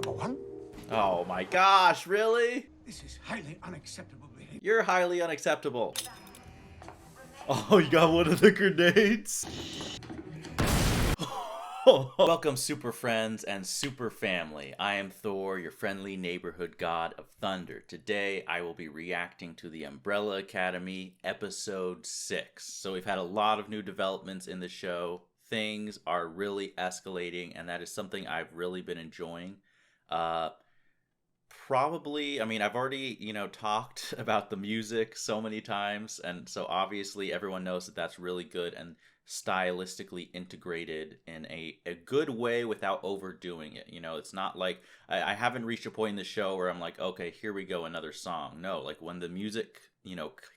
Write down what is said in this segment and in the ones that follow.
Number one, Oh my gosh, really? this is highly unacceptable behavior. You're highly unacceptable. Oh, you got one of the grenades? Welcome, super friends and super family. I am Thor, your friendly neighborhood god of thunder. Today, I will be reacting to the Umbrella Academy episode 6. So we've had a lot of new developments in the show. Things are really escalating, and that is something I've really been enjoying. Probably, I mean, I've already, talked about the music so many times, and so obviously everyone knows that that's really good and stylistically integrated in a good way without overdoing it. It's not like I haven't reached a point in the show where I'm like, okay, here we go, another song. No, like when the music,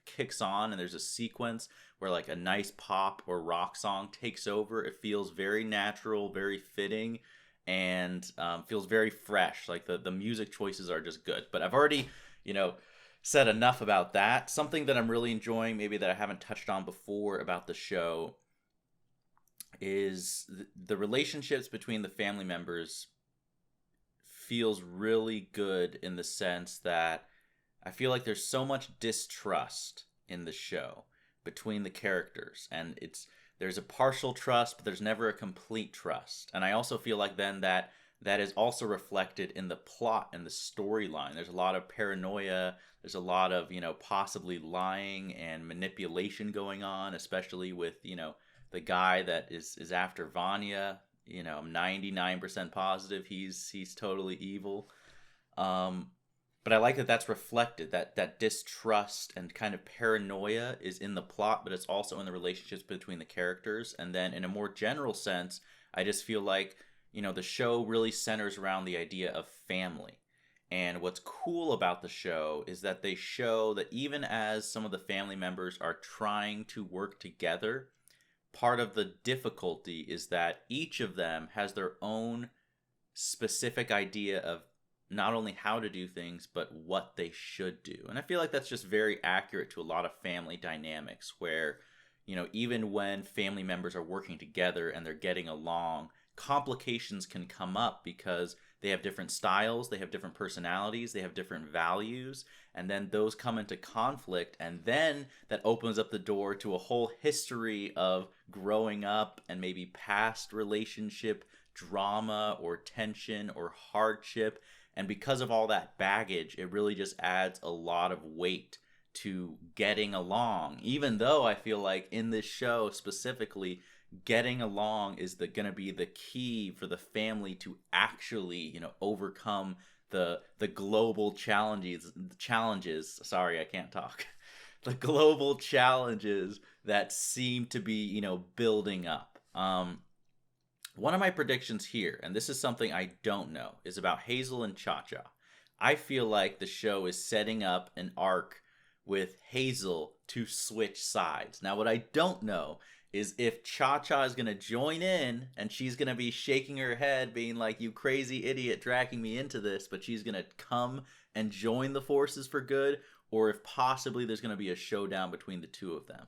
kicks on and there's a sequence where like a nice pop or rock song takes over, it feels very natural, very fitting, and feels very fresh. Like the music choices are just good. But I've already, said enough about that. Something that I'm really enjoying, maybe that I haven't touched on before about the show, is the relationships between the family members feels really good in the sense that I feel like there's so much distrust in the show between the characters, and there's a partial trust, but there's never a complete trust. And I also feel like then that is also reflected in the plot and the storyline. There's a lot of paranoia. There's a lot of, possibly lying and manipulation going on, especially with, the guy that is after Vanya. I'm 99% positive he's totally evil. But I like that that's reflected, that distrust and kind of paranoia is in the plot, but it's also in the relationships between the characters. And then in a more general sense, I just feel like, the show really centers around the idea of family. And what's cool about the show is that they show that even as some of the family members are trying to work together, part of the difficulty is that each of them has their own specific idea of not only how to do things, but what they should do. And I feel like that's just very accurate to a lot of family dynamics where, even when family members are working together and they're getting along, complications can come up because they have different styles, they have different personalities, they have different values, and then those come into conflict, and then that opens up the door to a whole history of growing up and maybe past relationship drama or tension or hardship. And because of all that baggage, it really just adds a lot of weight to getting along. Even though I feel like in this show specifically, getting along is going to be the key for the family to actually, overcome the global challenges. Sorry, I can't talk. The global challenges that seem to be, building up. One of my predictions here, and this is something I don't know, is about Hazel and Cha-Cha. I feel like the show is setting up an arc with Hazel to switch sides. Now, what I don't know is if Cha-Cha is going to join in and she's going to be shaking her head being like, you crazy idiot dragging me into this, but she's going to come and join the forces for good, or if possibly there's going to be a showdown between the two of them.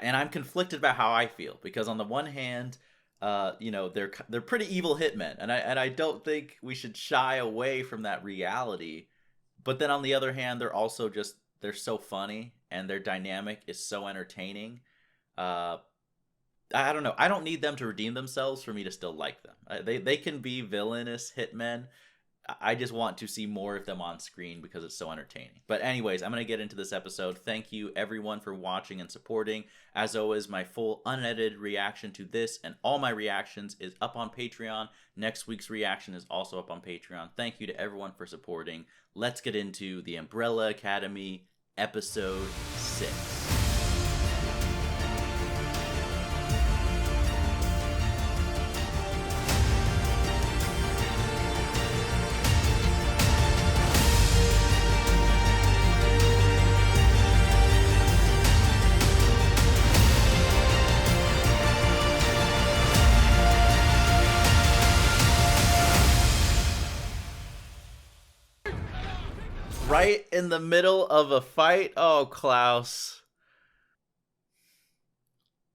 And I'm conflicted about how I feel, because on the one hand, they're pretty evil hitmen, and I don't think we should shy away from that reality. But then on the other hand, they're so funny and their dynamic is so entertaining. I don't know. I don't need them to redeem themselves for me to still like them. They can be villainous hitmen. I just want to see more of them on screen because it's so entertaining. But anyways, I'm going to get into this episode. Thank you everyone for watching and supporting. As always, my full unedited reaction to this and all my reactions is up on Patreon. Next week's reaction is also up on Patreon. Thank you to everyone for supporting. Let's get into the Umbrella Academy episode 6. Right in the middle of a fight. Oh, Klaus.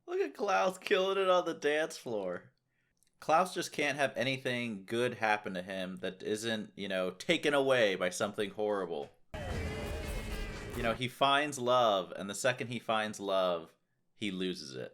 Look at Klaus killing it on the dance floor. Klaus just can't have anything good happen to him that isn't, you know, taken away by something horrible. You know, he finds love, and the second he finds love, he loses it.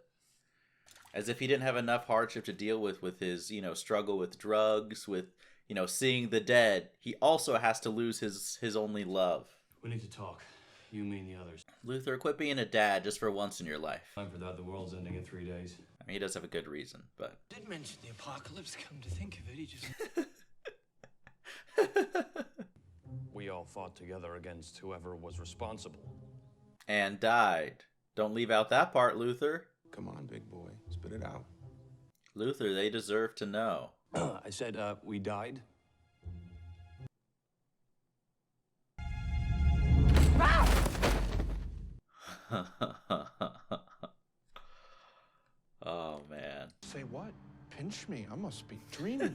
As if he didn't have enough hardship to deal with his, you know, struggle with drugs, with, you know, seeing the dead. He also has to lose his only love. We need to talk. You, me, and the others. Luther, quit being a dad just for once in your life. Time for that. The world's ending in 3 days. I mean, he does have a good reason, but... Did mention the apocalypse, come to think of it, he just... We all fought together against whoever was responsible. And died. Don't leave out that part, Luther. Come on, big boy. Spit it out. Luther, they deserve to know. I said, we died? Oh, man. Say what? Pinch me. I must be dreaming.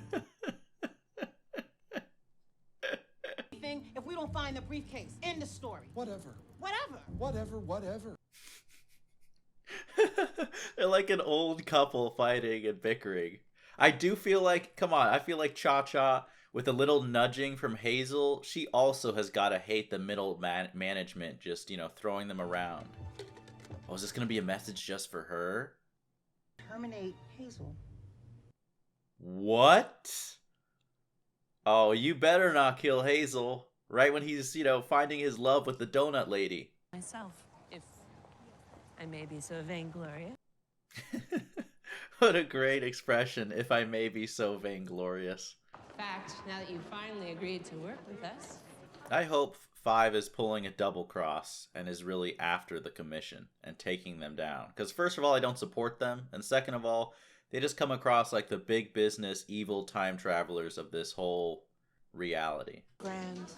If we don't find the briefcase, end the story. Whatever. Whatever. Whatever. They're like an old couple fighting and bickering. I do feel like, come on, I feel like Cha-Cha, with a little nudging from Hazel, she also has got to hate the middle management just, you know, throwing them around. Oh, is this going to be a message just for her? Terminate Hazel. What? Oh, you better not kill Hazel. Right when he's, you know, finding his love with the donut lady. Myself, if I may be so vainglorious. What a great expression, if I may be so vainglorious. Fact, now that you finally agreed to work with us. I hope 5 is pulling a double cross and is really after the commission and taking them down. Because first of all, I don't support them. And second of all, they just come across like the big business evil time travelers of this whole reality. Grand.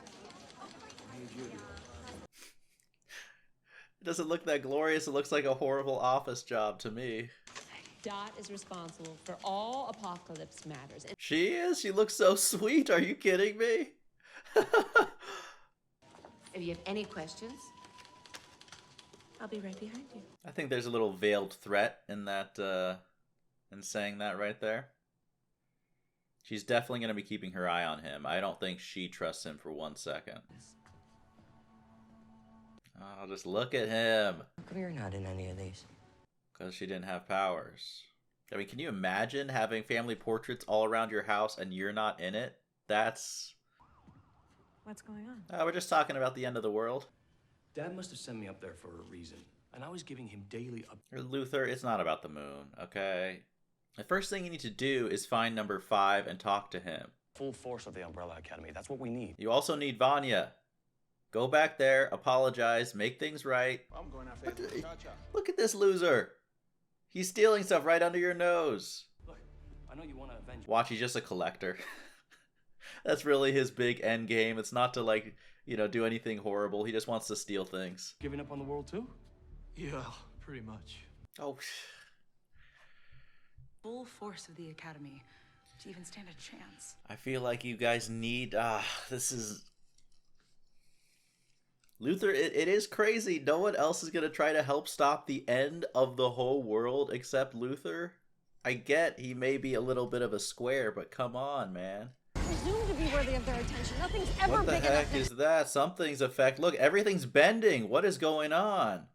It doesn't look that glorious. It looks like a horrible office job to me. Dot is responsible for all apocalypse matters. She is? She looks so sweet. Are you kidding me? If you have any questions, I'll be right behind you. I think there's a little veiled threat in that, in saying that right there. She's definitely going to be keeping her eye on him. I don't think she trusts him for 1 second. Oh, just look at him. How come you're not in any of these? Because she didn't have powers. I mean, can you imagine having family portraits all around your house and you're not in it? That's... What's going on? We're just talking about the end of the world. Dad must have sent me up there for a reason. And I was giving him daily Luther, it's not about the moon, okay? The first thing you need to do is find number 5 and talk to him. full force of the Umbrella Academy. That's what we need. You also need Vanya. Go back there, apologize, make things right. I'm going after Hazel and Cha-Cha. Look at this loser. He's stealing stuff right under your nose. Look, I know you want to avenge. Watch, he's just a collector. That's really his big end game. It's not to, like, you know, do anything horrible. He just wants to steal things. Giving up on the world too? Yeah, pretty much. Oh, Full force of the Academy to even stand a chance. I feel like you guys need... this is... Luther, it is crazy. No one else is going to try to help stop the end of the whole world except Luther. I get he may be a little bit of a square, but come on, man. Presumed to be worthy of their attention. Nothing's ever What the big heck enough. is that? Something's effect. Look, everything's bending. What is going on?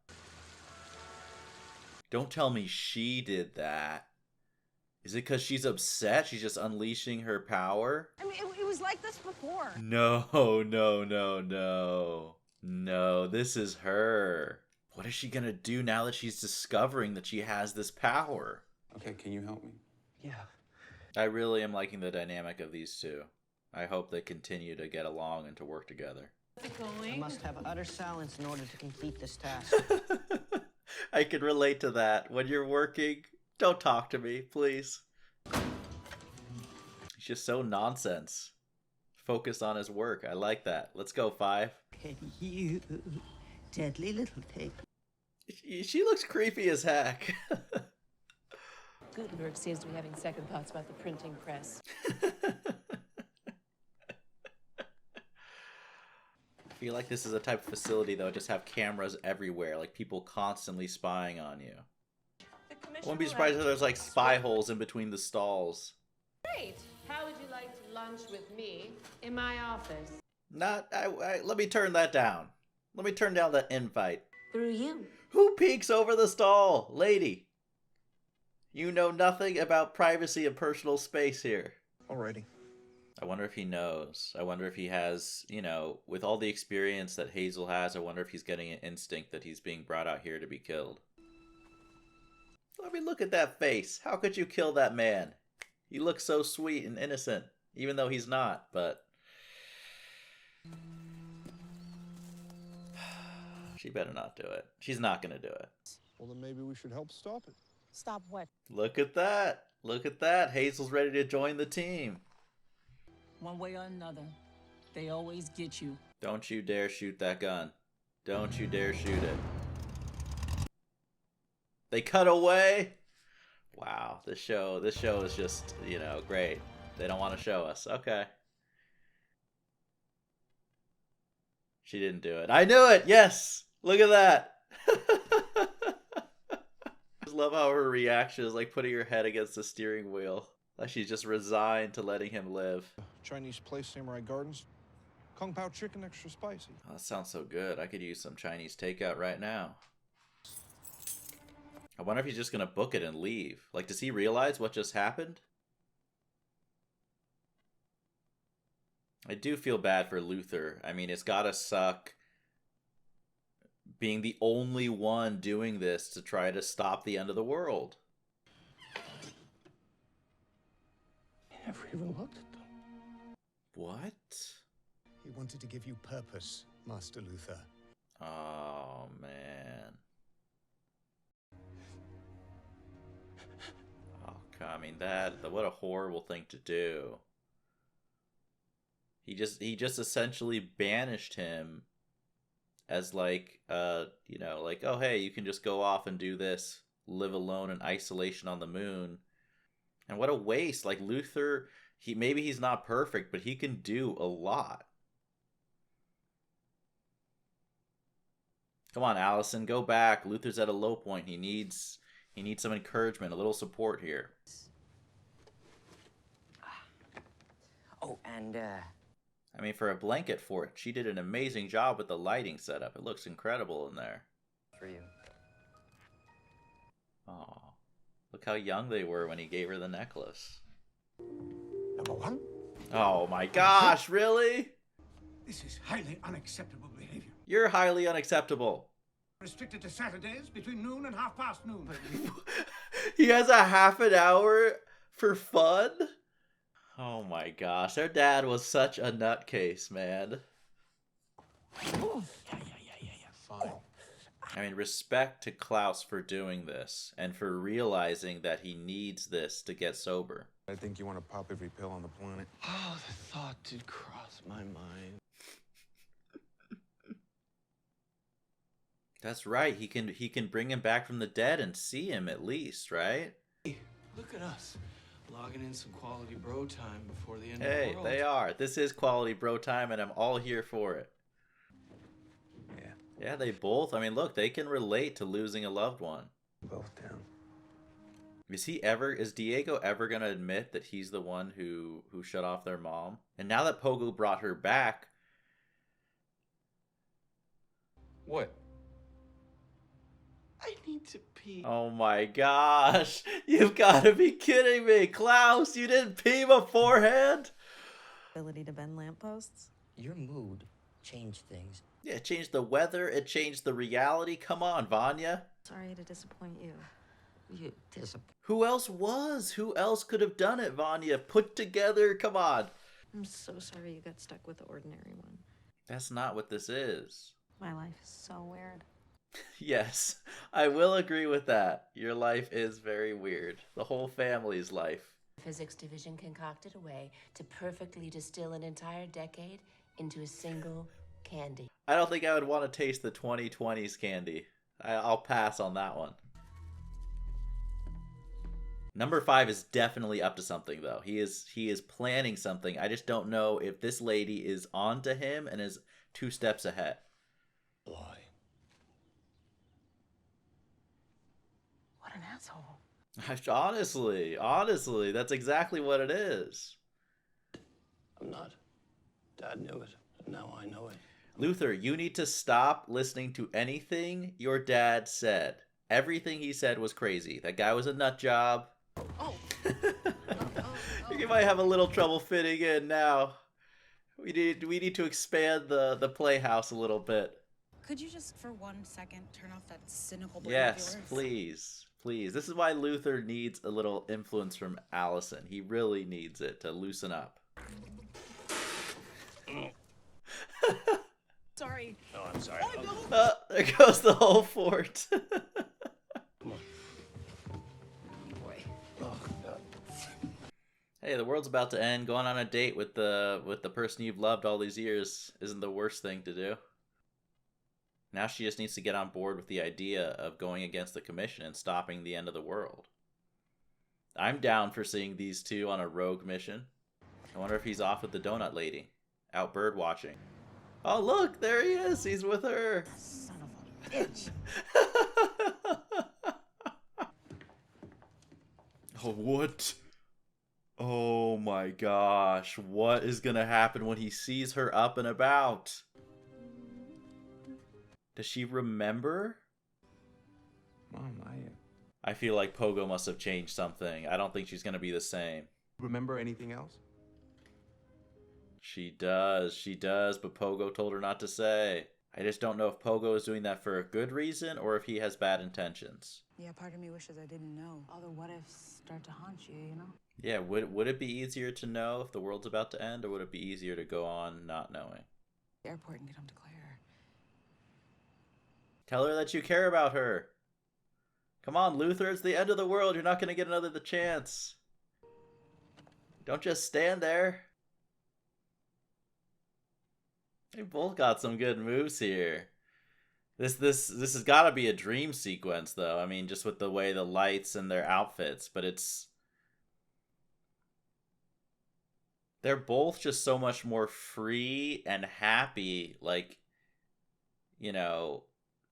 Don't tell me she did that. Is it because she's upset? She's just unleashing her power? I mean, it was like this before. No. No, this is her. What is she gonna do now that she's discovering that she has this power? Okay, can you help me? Yeah. I really am liking the dynamic of these two. I hope they continue to get along and to work together. I must have utter silence in order to complete this task. I can relate to that. When you're working, don't talk to me, please. He's just so nonsense. Focused on his work. I like that. Let's go, 5. Can you, deadly little thing? She looks creepy as heck. Gutenberg seems to be having second thoughts about the printing press. I feel like this is a type of facility that would just have cameras everywhere, like people constantly spying on you. I wouldn't be surprised if there's like spy holes in between the stalls. like lunch with me in my office. Let me turn that down. Let me turn down that invite. Through you. Who peeks over the stall? Lady. You know nothing about privacy and personal space here. Alrighty. I wonder if he knows. I wonder if he has, you know, with all the experience that Hazel has, I wonder if he's getting an instinct that he's being brought out here to be killed. I mean, look at that face. How could you kill that man? He looks so sweet and innocent, even though he's not, but... She better not do it. She's not gonna do it. Well, then maybe we should help stop it. Stop what? Look at that. Look at that. Hazel's ready to join the team. One way or another, they always get you. Don't you dare shoot that gun. Don't you dare shoot it. They cut away. Wow, this show is just, you know, great. They don't want to show us. Okay. She didn't do it. I knew it. Yes. Look at that. I just love how her reaction is like putting her head against the steering wheel. Like she's just resigned to letting him live. Chinese place, Samurai Gardens. Kung Pao chicken, extra spicy. Oh, that sounds so good. I could use some Chinese takeout right now. I wonder if he's just gonna book it and leave. Like, does he realize what just happened? I do feel bad for Luther. I mean, it's gotta suck being the only one doing this to try to stop the end of the world. He never even looked at them. What? He wanted to give you purpose, Master Luther. Oh, man. Oh, I mean, what a horrible thing to do. He just essentially banished him as like, you know, like, oh, hey, you can just go off and do this, live alone in isolation on the moon. And what a waste. Like, Luther, maybe he's not perfect, but he can do a lot. Come on, Allison, go back. Luther's at a low point. He needs some encouragement, a little support here. Oh, and, I mean, for a blanket fort, she did an amazing job with the lighting setup. It looks incredible in there. for you. Oh, look how young they were when he gave her the necklace. Number one. Oh my gosh, really? This is highly unacceptable behavior. You're highly unacceptable. Restricted to Saturdays between noon and noon. He has a half an hour for fun? Oh my gosh, their dad was such a nutcase, man. Fine. I mean, respect to Klaus for doing this and for realizing that he needs this to get sober. I think you want to pop every pill on the planet. Oh, the thought did cross my mind. That's right. He can bring him back from the dead and see him at least, right? Hey, look at us. Logging in some quality bro time before the end of Hey, the world. they are. This is quality bro time, and I'm all here for it. Yeah, they both. I mean, look, they can relate to losing a loved one. Both down. Is Diego ever gonna admit that he's the one who shut off their mom? And now that Pogo brought her back, What? I need to pee. oh my gosh, you've got to be kidding me, Klaus! You didn't pee beforehand? Ability to bend lampposts. Your mood changed things. Yeah, it changed the weather. It changed the reality. Come on, Vanya. Sorry to disappoint you. You disappoint. Who else was? Who else could have done it, Vanya? Put together. Come on. I'm so sorry you got stuck with the ordinary one. That's not what this is. My life is so weird. Yes, I will agree with that. Your life is very weird. The whole family's life. Physics division concocted a way to perfectly distill an entire decade into a single candy. I don't think I would want to taste the 2020s candy. I'll pass on that one. Number 5 is definitely up to something, though. He is planning something. I just don't know if this lady is on to him and is 2 steps ahead. Lie. What an asshole. Honestly, that's exactly what it is. not. Dad knew it, and now I know it. Luther, you need to stop listening to anything your dad said. Everything he said was crazy. That guy was a nut job. Oh. You might have a little trouble fitting in now. We need to expand the playhouse a little bit. Could you just, for 1 second, turn off that cynical brain Yes, of yours? please. Please. This is why Luther needs a little influence from Allison. He really needs it to loosen up. Sorry. Oh, I'm sorry. There goes the whole fort. Come on. Boy. Oh, God. Hey, the world's about to end. Going on a date with the person you've loved all these years isn't the worst thing to do. Now she just needs to get on board with the idea of going against the commission and stopping the end of the world. I'm down for seeing these two on a rogue mission. I wonder if he's off with the donut lady, out bird watching. Oh look, there he is. He's with her. Son of a bitch. Oh, what? Oh my gosh. What is gonna happen when he sees her up and about? Does she remember? Mom, I feel like Pogo must have changed something. I don't think she's gonna be the same. remember anything else? She does, but Pogo told her not to say. I just don't know if Pogo is doing that for a good reason or if he has bad intentions. Yeah, part of me wishes I didn't know. All the what ifs start to haunt you, you know? Yeah, would it be easier to know if the world's about to end, or would it be easier to go on not knowing? Airport and get home to Claire. Tell her that you care about her. Come on, Luther, it's the end of the world. You're not going to get another chance. Don't just stand there. They both got some good moves here. This has got to be a dream sequence, though. I mean, just with the way the lights and their outfits, but they're both just so much more free and happy, like, you know,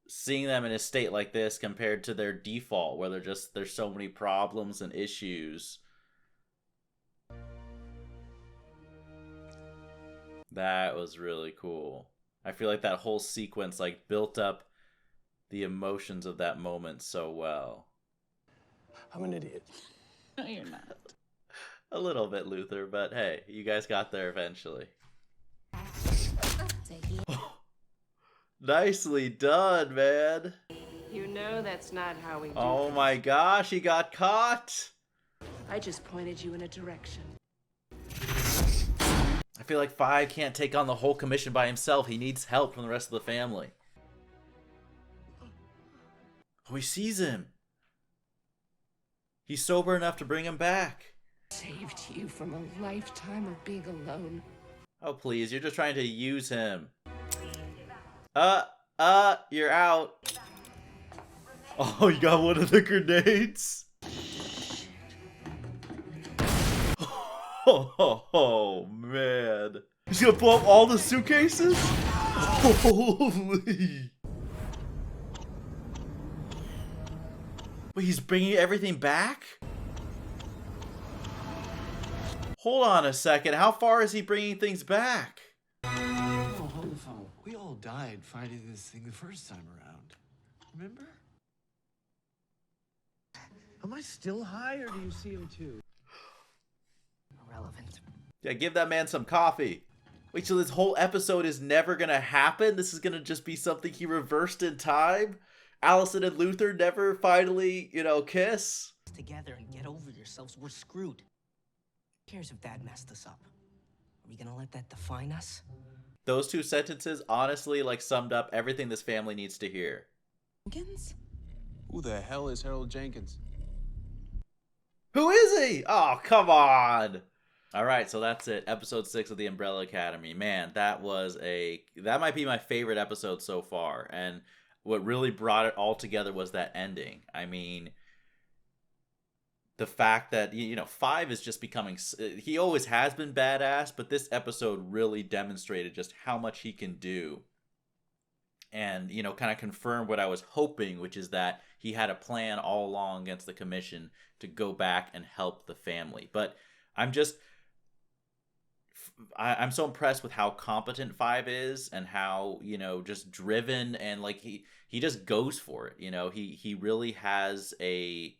seeing them in a state like this compared to their default, where there's so many problems and issues. That was really cool. I feel like that whole sequence like built up the emotions of that moment so well. I'm an idiot. No, you're not. A little bit, Luther, but hey, you guys got there eventually. Nicely done, man. You know that's not how we do Oh things. my gosh, he got caught. I just pointed you in a direction. I feel like 5 can't take on the whole commission by himself. He needs help from the rest of the family. Oh, he sees him. He's sober enough to bring him back. Saved you from a lifetime of being alone. Oh, please, you're just trying to use him. You're out. Oh, you got one of the grenades? Oh, man. He's gonna blow up all the suitcases? Holy. Wait, he's bringing everything back? Hold on a second. How far is he bringing things back? Oh, hold the phone. We all died fighting this thing the first time around. Remember? Am I still high, or do you see him too? Irrelevant. Yeah, give that man some coffee. Wait, so this whole episode is never gonna happen? This is gonna just be something he reversed in time? Allison and Luther never finally, kiss? Together and get over yourselves. We're screwed. Who cares if Dad messed us up? Are we gonna let that define us? Those two sentences honestly summed up everything this family needs to hear. Jenkins? Who the hell is Harold Jenkins? Who is he? Oh, come on. All right, so that's it. Episode 6 of The Umbrella Academy. Man, that might be my favorite episode so far. And what really brought it all together was that ending. I mean, the fact that, 5 is just becoming... He always has been badass, but this episode really demonstrated just how much he can do. And, kind of confirmed what I was hoping, which is that he had a plan all along against the commission to go back and help the family. But I'm just... I'm so impressed with how competent Five is, and how, you know, just driven, and like he just goes for it. You know, he really has a,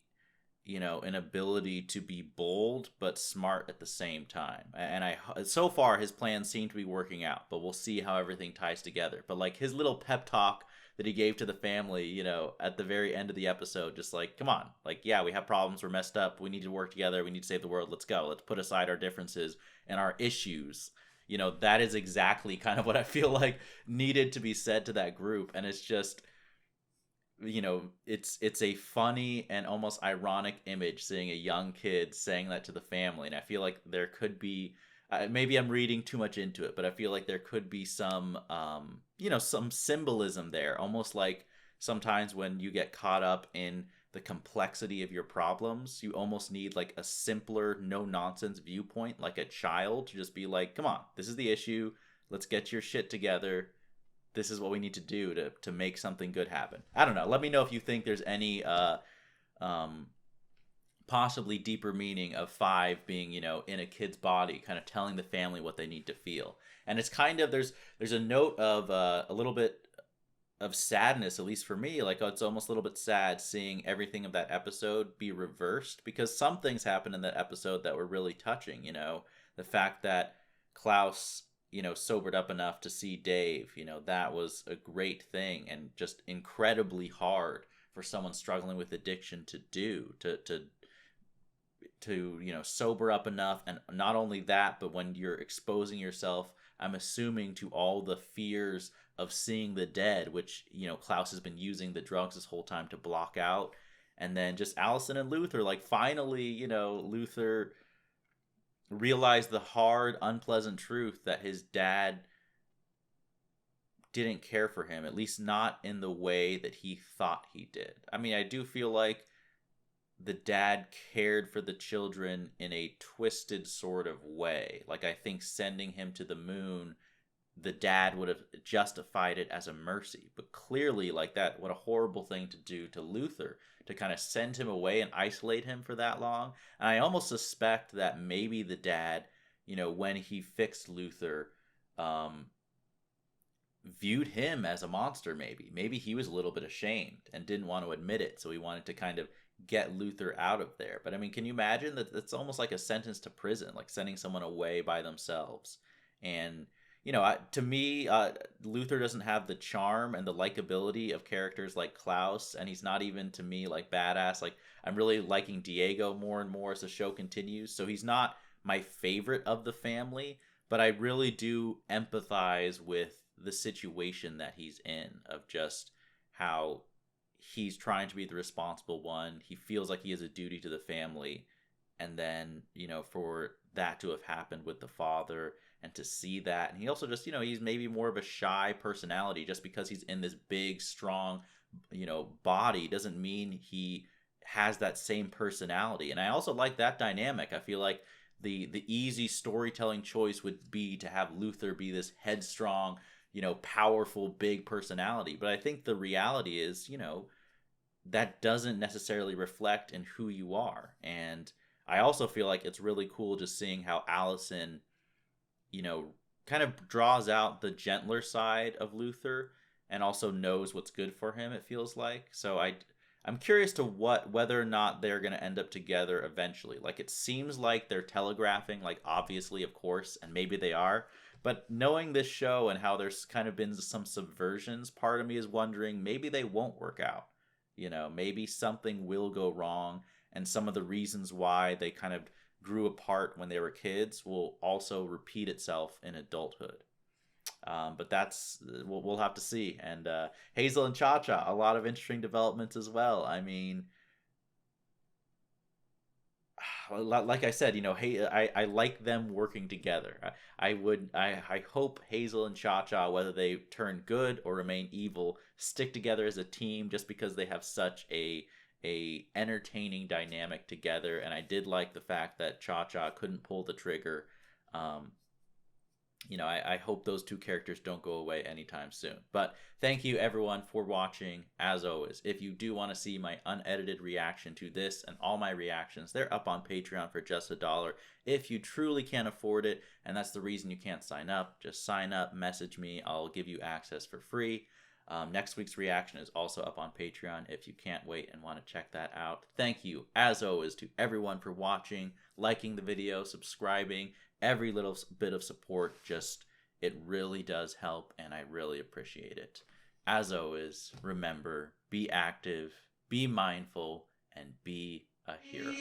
you know, an ability to be bold but smart at the same time. And so far his plans seem to be working out, but we'll see how everything ties together. But like his little pep talk that he gave to the family, you know, at the very end of the episode, just like, come on, like, yeah, we have problems, we're messed up, we need to work together, we need to save the world, let's go, let's put aside our differences and our issues. You know, that is exactly kind of what I feel like needed to be said to that group. And it's just, you know, it's a funny and almost ironic image, seeing a young kid saying that to the family. And I feel like there could be, maybe I'm reading too much into it, but I feel like there could be some, you know, some symbolism there, almost like sometimes when you get caught up in the complexity of your problems, you almost need like a simpler, no nonsense viewpoint, like a child, to just be like, come on, this is the issue, let's get your shit together, this is what we need to do to make something good happen. I don't know. Let me know if you think there's any possibly deeper meaning of Five being, you know, in a kid's body, kind of telling the family what they need to feel. And it's kind of, there's a note of a little bit of sadness, at least for me. Like, it's almost a little bit sad seeing everything of that episode be reversed, because some things happened in that episode that were really touching. You know, the fact that Klaus, you know, sobered up enough to see Dave, you know, that was a great thing, and just incredibly hard for someone struggling with addiction to do, to you know, sober up enough. And not only that, but when you're exposing yourself, I'm assuming, to all the fears of seeing the dead, which, you know, Klaus has been using the drugs this whole time to block out. And then just Allison and Luther, like, finally, you know, Luther realized the hard, unpleasant truth that his dad didn't care for him, at least not in the way that he thought he did. I mean, I do feel like the dad cared for the children in a twisted sort of way. Like, I think sending him to the moon, the dad would have justified it as a mercy. But clearly, like, that, what a horrible thing to do to Luther, to kind of send him away and isolate him for that long. And I almost suspect that maybe the dad, you know, when he fixed Luther, viewed him as a monster. Maybe he was a little bit ashamed and didn't want to admit it, so he wanted to kind of get Luther out of there. But I mean, can you imagine that? It's almost like a sentence to prison, like sending someone away by themselves. And, you know, to me, Luther doesn't have the charm and the likability of characters like Klaus, and he's not even, to me, like, badass. Like, I'm really liking Diego more and more as the show continues, so he's not my favorite of the family, but I really do empathize with the situation that he's in, of just how he's trying to be the responsible one. He feels like he has a duty to the family, and then, you know, for that to have happened with the father, and to see that. And he also just, you know, he's maybe more of a shy personality. Just because he's in this big, strong, you know, body doesn't mean he has that same personality. And I also like that dynamic. I feel like the easy storytelling choice would be to have Luther be this headstrong, you know, powerful, big personality. But I think the reality is, you know, that doesn't necessarily reflect in who you are. And I also feel like it's really cool just seeing how Allison, you know, kind of draws out the gentler side of Luther, and also knows what's good for him, it feels like. So I'm curious to whether or not they're going to end up together eventually. Like, it seems like they're telegraphing, like, obviously, of course, and maybe they are. But knowing this show and how there's kind of been some subversions, part of me is wondering, maybe they won't work out. You know, maybe something will go wrong, and some of the reasons why they kind of grew apart when they were kids will also repeat itself in adulthood. But that's, we'll have to see. And Hazel and Cha-Cha, a lot of interesting developments as well. I mean, like I said, you know, I like them working together. I hope Hazel and Cha-Cha, whether they turn good or remain evil, stick together as a team, just because they have such a entertaining dynamic together. And I did like the fact that Cha-Cha couldn't pull the trigger you know, I hope those two characters don't go away anytime soon. But thank you everyone for watching. As always, if you do want to see my unedited reaction to this and all my reactions, they're up on Patreon for just $1. If you truly can't afford it, and that's the reason you can't sign up, just sign up, message me, I'll give you access for free. Next week's reaction is also up on Patreon if you can't wait and want to check that out. Thank you, as always, to everyone for watching, liking the video, subscribing. Every little bit of support, just, it really does help, and I really appreciate it. As always, remember, be active, be mindful, and be a hero.